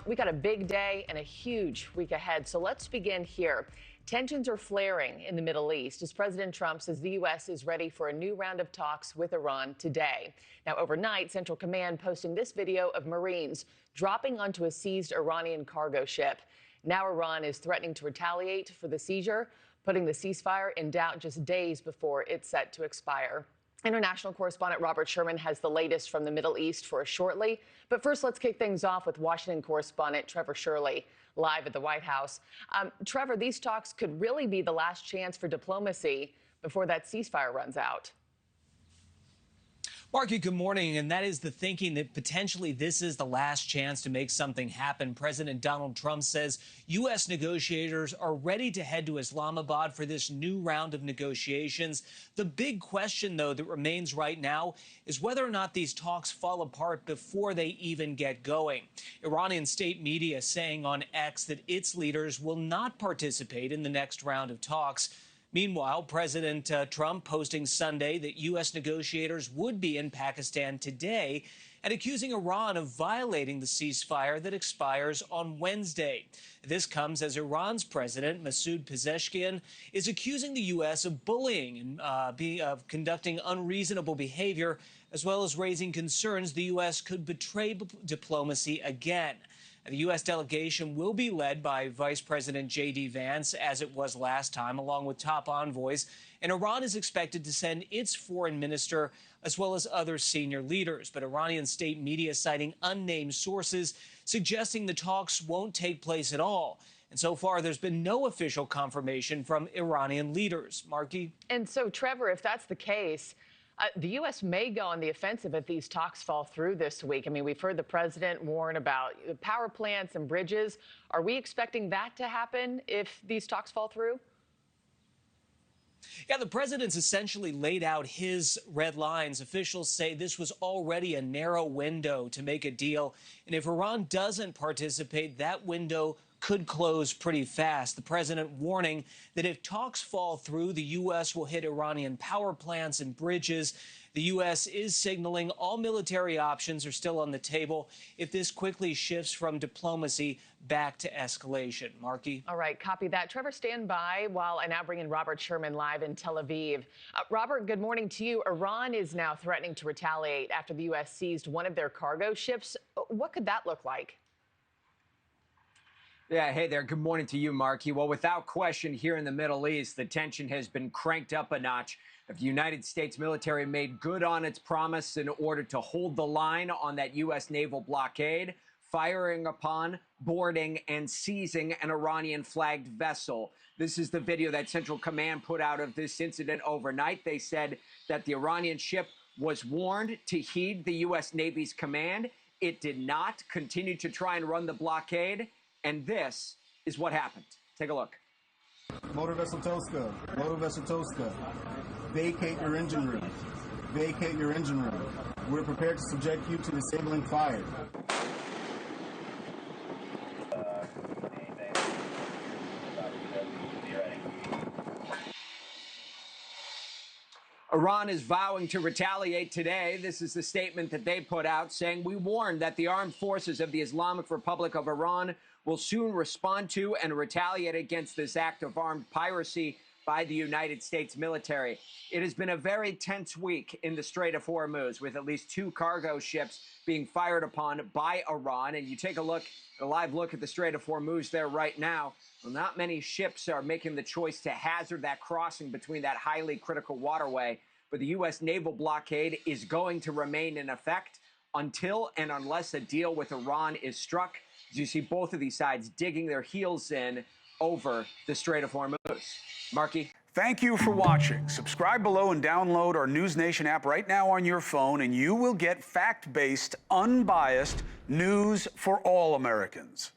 We got a big day and a huge week ahead, so let's begin here. Tensions are flaring in the Middle East as President Trump says the U.S. is ready for a new round of talks with Iran today. Now, overnight, Central Command posting this video of Marines dropping onto a seized Iranian cargo ship. Now Iran is threatening to retaliate for the seizure, putting the ceasefire in doubt just days before it's set to expire. International correspondent Robert Sherman has the latest from the Middle East for us shortly. But first, let's kick things off with Washington correspondent Trevor Shirley, live at the White House. Trevor, these talks could really be the last chance for diplomacy before that ceasefire runs out. Markie, good morning. And that is the thinking that potentially this is the last chance to make something happen. President Donald Trump says U.S. negotiators are ready to head to Islamabad for this new round of negotiations. The big question, though, that remains right now is whether or not these talks fall apart before they even get going. Iranian state media saying on X that its leaders will not participate in the next round of talks. Meanwhile, President Trump posting Sunday that U.S. negotiators would be in Pakistan today and accusing Iran of violating the ceasefire that expires on Wednesday. This comes as Iran's president, Masoud Pezeshkian, is accusing the U.S. of bullying and of conducting unreasonable behavior, as well as raising concerns the U.S. could betray diplomacy again. The U.S. delegation will be led by Vice President J.D. Vance, as it was last time, along with top envoys. And Iran is expected to send its foreign minister, as well as other senior leaders. But Iranian state media citing unnamed sources suggesting the talks won't take place at all. And so far, there's been no official confirmation from Iranian leaders. Markie? And so, Trevor, if that's the case, the U.S. may go on the offensive if these talks fall through this week. I mean, we've heard the president warn about power plants and bridges. Are we expecting that to happen if these talks fall through? Yeah, the president's essentially laid out his red lines. Officials say this was already a narrow window to make a deal. And if Iran doesn't participate, that window could close pretty fast. The president warning that if talks fall through, the U.S. will hit Iranian power plants and bridges. The U.S. is signaling all military options are still on the table if this quickly shifts from diplomacy back to escalation. Markie? All right, copy that. Trevor, stand by while I now bring in Robert Sherman live in Tel Aviv. Robert, good morning to you. Iran is now threatening to retaliate after the U.S. seized one of their cargo ships. What could that look like? Yeah, hey there. Good morning to you, Markie. Well, without question, here in the Middle East, the tension has been cranked up a notch. The United States military made good on its promise in order to hold the line on that U.S. naval blockade, firing upon, boarding, and seizing an Iranian-flagged vessel. This is the video that Central Command put out of this incident overnight. They said that the Iranian ship was warned to heed the U.S. Navy's command. It did not continue to try and run the blockade. And this is what happened. Take a look. Motor vessel Tosca, vacate your engine room. Vacate your engine room. We're prepared to subject you to disabling fire. Iran is vowing to retaliate today. This is the statement that they put out, saying, "We warn that the armed forces of the Islamic Republic of Iran will soon respond to and retaliate against this act of armed piracy by the United States military." It has been a very tense week in the Strait of Hormuz, with at least 2 cargo ships being fired upon by Iran. And you take a live look at the Strait of Hormuz there right now. Well, not many ships are making the choice to hazard that crossing between that highly critical waterway. But the U.S. naval blockade is going to remain in effect until and unless a deal with Iran is struck. As you see both of these sides digging their heels in over the Strait of Hormuz. Markie? Thank you for watching. Subscribe below and download our NewsNation app right now on your phone, and you will get fact-based, unbiased news for all Americans.